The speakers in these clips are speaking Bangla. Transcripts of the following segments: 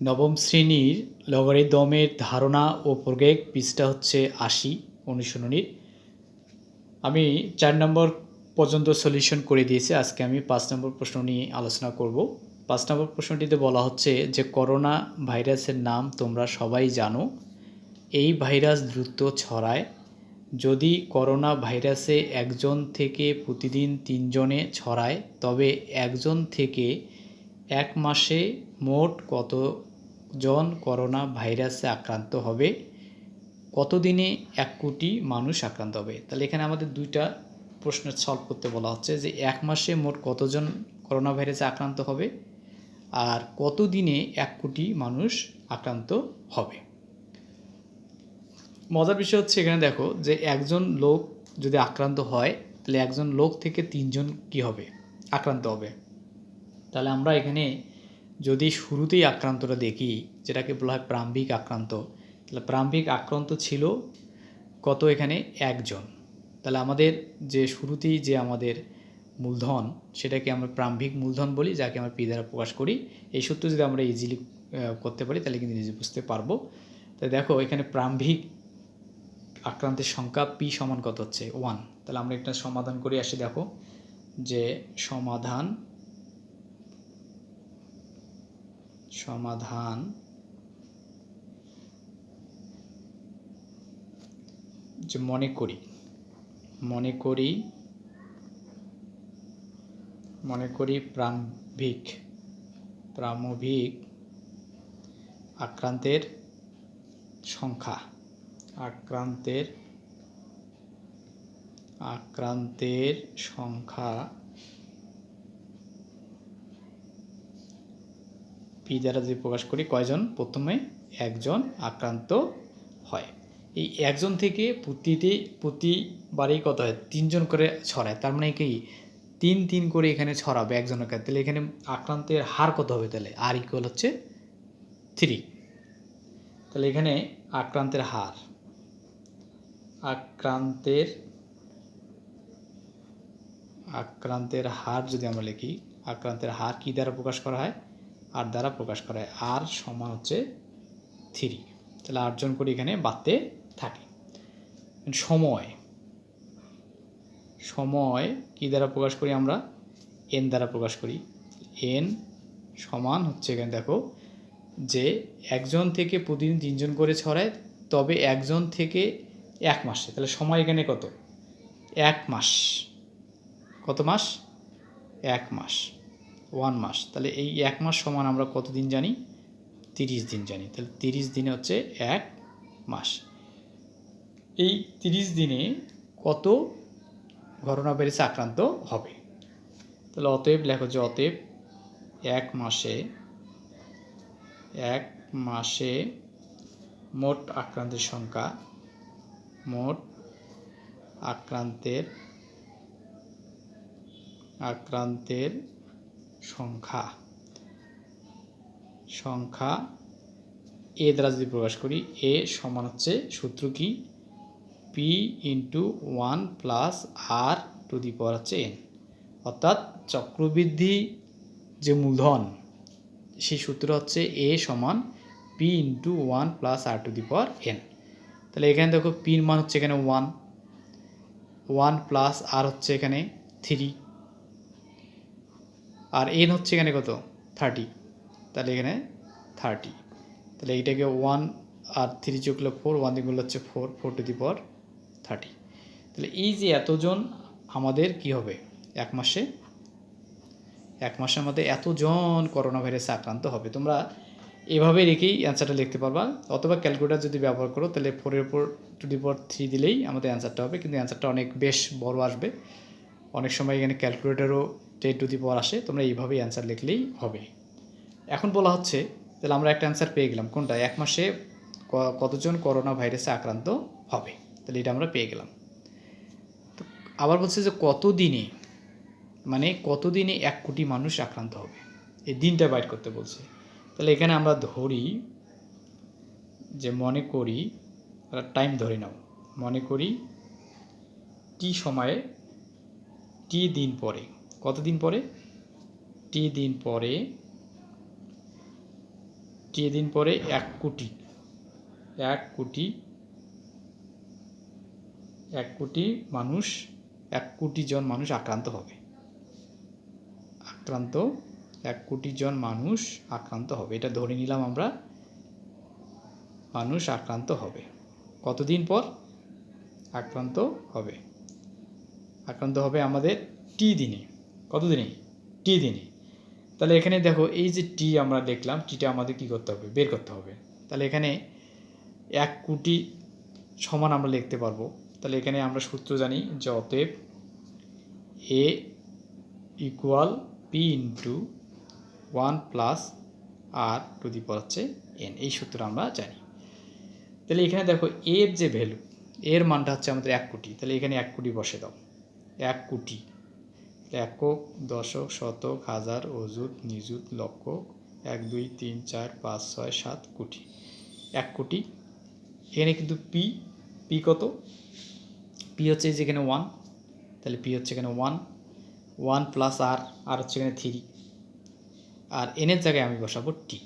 নবম শ্রেণীর লগারিদমের ধারণা ও প্রয়োগ পৃষ্ঠা হচ্ছে ৮০ অনুশীলনীর। আমি ৪ নম্বর পর্যন্ত সলিউশন করে দিয়েছি। আজকে আমি ৫ নম্বর প্রশ্ন নিয়ে আলোচনা করব। ৫ নম্বর প্রশ্নটিতে বলা হচ্ছে যে করোনা ভাইরাসের নাম তোমরা সবাই জানো। এই ভাইরাস দ্রুত ছড়ায়। যদি করোনা ভাইরাসে একজন থেকে প্রতিদিন ৩ জনে ছড়ায় তবে একজন থেকে এক মাসে মোট কতজন করোনা ভাইরাসে আক্রান্ত হবে? কতদিনে ১ কোটি মানুষ আক্রান্ত হবে? তাহলে এখানে আমাদের দুইটা প্রশ্ন সলভ করতে বলা হচ্ছে যে ১ মাসে মোট কতজন করোনা ভাইরাসে আক্রান্ত হবে আর কতদিনে ১ কোটি মানুষ আক্রান্ত হবে। মজার বিষয় হচ্ছে এখানে দেখো যে একজন লোক যদি আক্রান্ত হয় তাহলে একজন লোক থেকে ৩ জন কী হবে? আক্রান্ত হবে। তাহলে আমরা এখানে যদি শুরুতেই আক্রান্তটা দেখি, যেটাকে বলা হয় প্রারম্ভিক আক্রান্ত, তাহলে প্রারম্ভিক আক্রান্ত ছিল কত? এখানে একজন। তাহলে আমাদের যে শুরুতেই যে আমাদের মূলধন, সেটাকে আমরা প্রারম্ভিক মূলধন বলি, যাকে আমরা পি দ্বারা প্রকাশ করি। এই সূত্র যদি আমরা ইজিলি করতে পারি তাহলে কিন্তু নিজে বুঝতে পারবো। তাই দেখো এখানে প্রারম্ভিক আক্রান্তের সংখ্যা পি সমান কত হচ্ছে? 1। তাহলে আমরা একটা সমাধান করে আসি। দেখো যে সমাধান যে মনে করি প্রারম্ভিক আক্রান্তের সংখ্যা পি দ্বারা যদি প্রকাশ করি, কয়জন? প্রথমে একজন আক্রান্ত হয়। এই একজন থেকে প্রতিবারেই কত হয়? ৩ জন করে ছড়ায়। তার মানে কি ৩ করে এখানে ছড়াবে একজনের কাছে। তাহলে এখানে আক্রান্তের হার কত হবে? তাহলে আর ইকুয়াল হচ্ছে 3। তাহলে এখানে আক্রান্তের হার যদি আমরা লিখি, আক্রান্তের হার কি দ্বারা প্রকাশ করা হয়? আর দ্বারা প্রকাশ করা হয়। আর সমান হচ্ছে 3। তাহলে 8 জন করে এখানে বাড়তে থাকে। সময় কি দ্বারা প্রকাশ করি? আমরা এন দ্বারা প্রকাশ করি। এন সমান হচ্ছে এখানে দেখো যে একজন থেকে প্রতিদিন ৩ জন করে ছড়ায়, তবে একজন থেকে ১ মাসে। তাহলে সময় এখানে কত? ১ মাস। কত মাস? ১ মাস, 1 মাস। তাহলে এই ১ মাস সমান আমরা কত দিন জানি? 30 দিন জানি। তাহলে 30 দিনে হচ্ছে 1 মাস। এই 30 দিনে কত করোনা ভাইরাসে আক্রান্ত হবে? তাহলে অতএব লেখো যে অতএব ১ মাসে মোট আক্রান্তের সংখ্যা এ দ্বারা যদি প্রকাশ করি, এ সমান হচ্ছে সূত্র কি? P into 1 plus R to the power হচ্ছে এন। অর্থাৎ চক্রবৃদ্ধি যে মূলধন, সেই সূত্র হচ্ছে এ সমান P into 1 plus R to the power N. তাহলে এখানে দেখো পির মান হচ্ছে এখানে 1 প্লাস আর হচ্ছে এখানে 3, আর এন হচ্ছে এখানে কত? 30। তাহলে এখানে 30। তাহলে এইটাকে 1 আর 3 যোগ করলে 4, 1 দিয়ে গুণলে হচ্ছে 4 টু দি পাওয়ার 30। তাহলে এই যে এতজন আমাদের কি হবে? 1 মাসের মধ্যে এতজন করোনা ভাইরাসে আক্রান্ত হবে। তোমরা এভাবে রেখেই অ্যান্সারটা লিখতে পারবা, অথবা ক্যালকুলেটার যদি ব্যবহার করো তাহলে 4 উপর টু দি পাওয়ার 3 দিলেই আমাদের অ্যান্সারটা হবে। কিন্তু অ্যান্সারটা অনেক বেশ বড় আসবে। অনেক সময় এখানে ক্যালকুলেটারও 10 টু দি পাওয়ার আসে। তোমরা এইভাবেই অ্যান্সার লিখলেই হবে। এখন বলা হচ্ছে তাহলে আমরা একটা অ্যান্সার পেয়ে গেলাম। কোনটা? 1 মাসে কতজন করোনা ভাইরাসে আক্রান্ত হবে। তাহলে এটা আমরা পেয়ে গেলাম। তো আবার বলছে যে কতদিনে, মানে কতদিনে 1 কোটি মানুষ আক্রান্ত হবে, এই দিনটা বাইর করতে বলছে। তাহলে এখানে আমরা ধরি যে টাইম ধরে নাও, মনে করি টি সময়ে, টি দিন পরে, কতদিন পরে? টি দিন পরে টি দিন পরে 1 কোটি 1 কোটি 1 কোটি মানুষ 1 কোটি জন মানুষ আক্রান্ত হবে। 1 কোটি জন মানুষ আক্রান্ত হবে, এটা ধরে নিলাম আমরা। মানুষ আক্রান্ত হবে কতদিন পর আক্রান্ত হবে? আক্রান্ত হবে আমাদের টি দিনে। কত দিনে? টি দিনে। তাহলে এখানে দেখো এই যে টি আমরা দেখলাম, টিটা আমাদের কি করতে হবে? বের করতে হবে। তাহলে এখানে 1 কোটি সমান আমরা লিখতে পারবো। তাহলে এখানে আমরা সূত্র জানি যে অতএব A equal P into 1 plus R to the power হচ্ছে এন, এই সূত্র আমরা জানি। তাহলে এখানে দেখো এর যে ভ্যালু, এর মানটা হচ্ছে আমাদের 1 কোটি। তাহলে এখানে 1 কোটি বসে দাও। 1 কোটি, একক, দশক, শতক, হাজার, অযুত, নিযুত, লক্ষ, 1 2 3 4 5 6 7 কোটি। 1 কোটি। এখানে কিন্তু পি, পি কত? পি হচ্ছে যেখানে 1, তাহলে পি হচ্ছে এখানে 1 প্লাস আর হচ্ছে এখানে 3, আর এনের জায়গায় আমি বসাবো টি,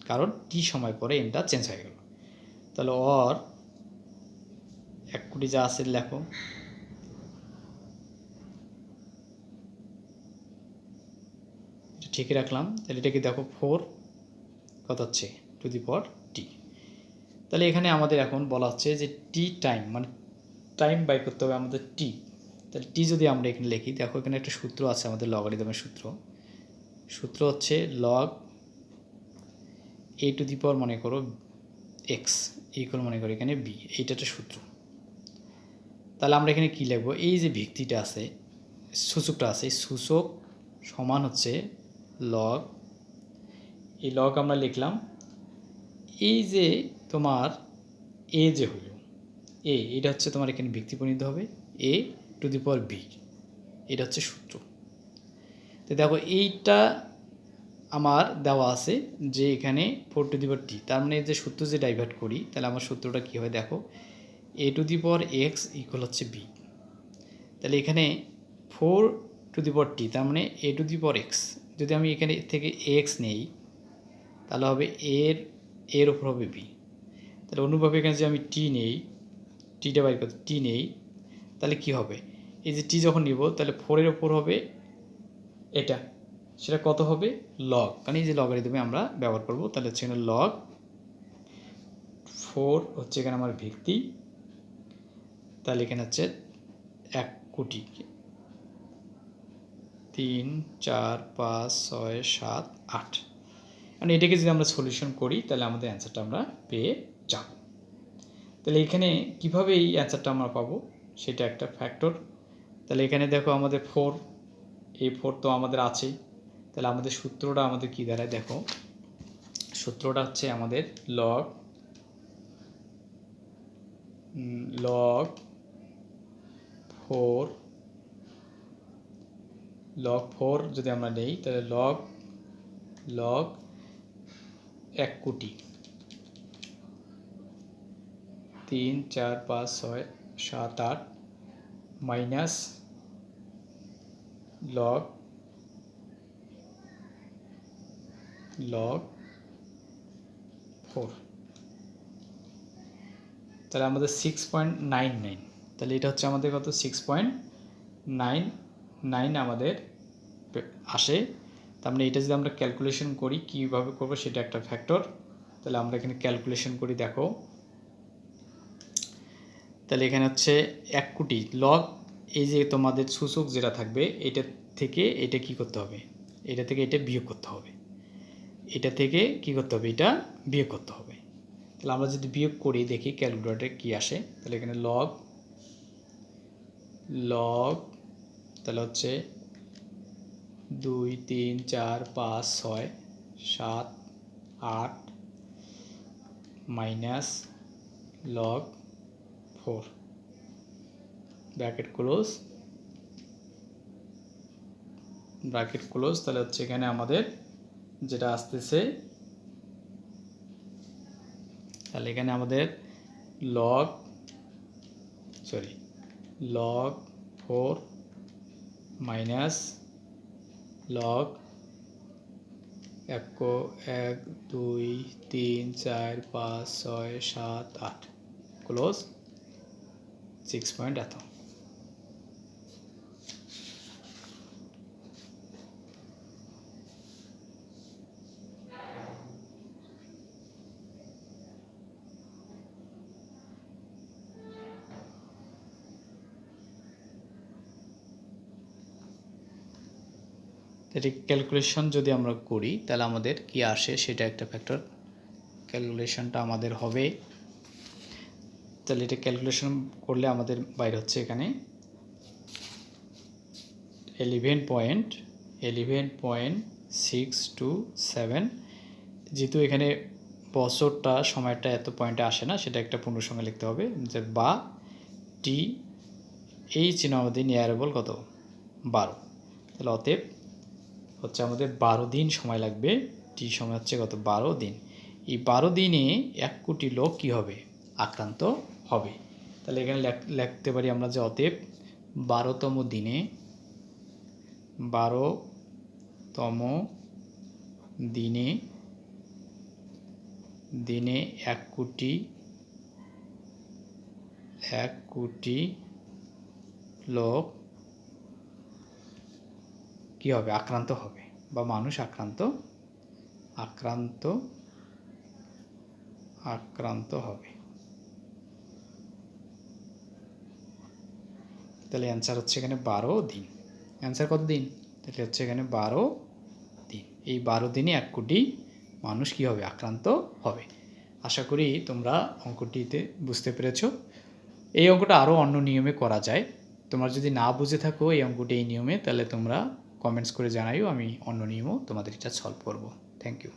কারণ টি সময় পরে এনটা চেঞ্জ হয়ে গেল। তাহলে 1 কোটি যা আছে লেখো, ঠিক রাখলাম। তাহলে এটাকে দেখো 4 কত হচ্ছে টু দি পাওয়ার টি। তাহলে এখানে আমাদের এখন বলা হচ্ছে যে টি টাইম, মানে টাইম বাই করতে হবে আমাদের টি। তাহলে টি যদি আমরা এখানে লিখি, দেখো এখানে একটা সূত্র আছে আমাদের লগারিদমের সূত্র হচ্ছে লগ এ টু দি পাওয়ার মনে করো এক্স ইকুয়াল মনে করো এখানে বি, এইটা একটা সূত্র। তাহলে আমরা এখানে কি লিখবো? এই যে ভিত্তিটা আছে, সূচকটা আছে, সূচক সমান হচ্ছে লগ, এই লগ আমরা লিখলাম। এই যে তোমার এ যে হলো এটা হচ্ছে তোমার এখানে ভিত্তি পরিণত হবে এ টু দি পাওয়ার বি, এটা হচ্ছে সূত্র। তো দেখো এইটা আমার দেওয়া আছে যে এখানে 4 টু দি পাওয়ার টি, তার মানে যে সূত্র যে ডাইভার্ট করি, তাহলে আমার সূত্রটা কী হয় দেখো, A to the power X equal হচ্ছে বি। তাহলে এখানে 4 টু দি পাওয়ার টি, তার মানে এ টু দি পাওয়ার এক্স, যদি আমি এখানে থেকে এক্স নেই তাহলে হবে এর ওপর হবে বি। তাহলে অনুভাবে এখানে যে আমি টি নেই, টিটা বাইর করতে টি নেই, তাহলে কি হবে? এই যে টি যখন নিব তাহলে 4-এর ওপর হবে এটা, সেটা কত হবে? লগ, কারণ এই যে লগারিদমে আমরা ব্যবহার করব। তাহলে হচ্ছে এখানে লগ 4 হচ্ছে এখানে আমার ভিত্তি, তাহলে এখানে হচ্ছে 1 কোটি 3 4 5 6 7 8। মানে এটাকে যদি আমরা সলিউশন করি তাহলে আমাদের অ্যান্সারটা আমরা পেয়ে যাব। তাহলে এখানে কিভাবে এই অ্যান্সারটা আমরা পাবো সেটা একটা ফ্যাক্টর। তাহলে এখানে দেখো আমাদের 4, এই 4 তো আমাদের আছেই। তাহলে আমাদের সূত্রটা আমাদের কী দাঁড়ায় দেখো, সূত্রটা হচ্ছে আমাদের লগ 4 যদি আমরা নেই তাহলে লগ 1 কোটি 3 4 5 6 7 8 মাইনাস লগ 4, তাহলে আমাদের 6.99, তাহলে এটা হচ্ছে আমাদের কত? 6.99 আমাদের আসে। তার মানে এটা যদি আমরা ক্যালকুলেশন করি, কীভাবে করবো সেটা একটা ফ্যাক্টর। তাহলে আমরা এখানে ক্যালকুলেশন করি, দেখো তাহলে এখানে হচ্ছে 1 কোটি লগ, এই যে তোমাদের সূচক যেটা থাকবে এটা থেকে এটা কি করতে হবে? এটা থেকে এটা বিয়োগ করতে হবে, এটা থেকে কি করতে হবে? এটা বিয়োগ করতে হবে। তাহলে আমরা যদি বিয়োগ করি দেখি ক্যালকুলেটরে কি আসে। তাহলে এখানে লগ তাহলে হচ্ছে 2 3 4 5 6 7 8 মাইনাস লগ 4 ব্র্যাকেট ক্লোজ। তাহলে হচ্ছে এখানে আমাদের যেটা আসতেছে, তাহলে এখানে আমাদের log 4 minus log 1 2 3 4 5 6 7 8 close 6 point এত। এটি ক্যালকুলেশন যদি আমরা করি তাহলে আমাদের কি আসে সেটা একটা ফ্যাক্টর। ক্যালকুলেশনটা আমাদের হবে, তাহলে এটা ক্যালকুলেশন করলে আমাদের বাইরে হচ্ছে এখানে 11.627। যেহেতু এখানে বছরটা সময়টা এত পয়েন্টে আসে না, সেটা একটা পূর্ণসংখ্যা লিখতে হবে যে বা টি, এই চিহ্ন আমাদের নিয়ারেবল কত 12। তাহলে অতএব হচ্ছে আমাদের 12 দিন সময় লাগবে। টি সময় হচ্ছে কত 12 দিন। এই 12 দিনে 1 কোটি লোক কী হবে আক্রান্ত হবে। তাহলে এখানে লিখতে পারি আমরা যে অতএব 12তম দিনে 12তম দিনে 1 কোটি লোক কী হবে আক্রান্ত হবে বা মানুষ আক্রান্ত হবে। তাহলে অ্যান্সার হচ্ছে এখানে 12 দিন। অ্যান্সার কত দিন? তাহলে হচ্ছে এখানে 12 দিন। এই 12 দিনে 1 কোটি মানুষ কী হবে আক্রান্ত হবে। আশা করি তোমরা অঙ্কটিতে বুঝতে পেরেছো। এই অঙ্কটা আরও অন্য নিয়মে করা যায়। তোমরা যদি না বুঝে থাকো এই অঙ্কটি এই নিয়মে, তাহলে তোমরা কমেন্টস করে জানাইও, আমি অন্য নিয়মও তোমাদের এটা সলভ করব। Thank you.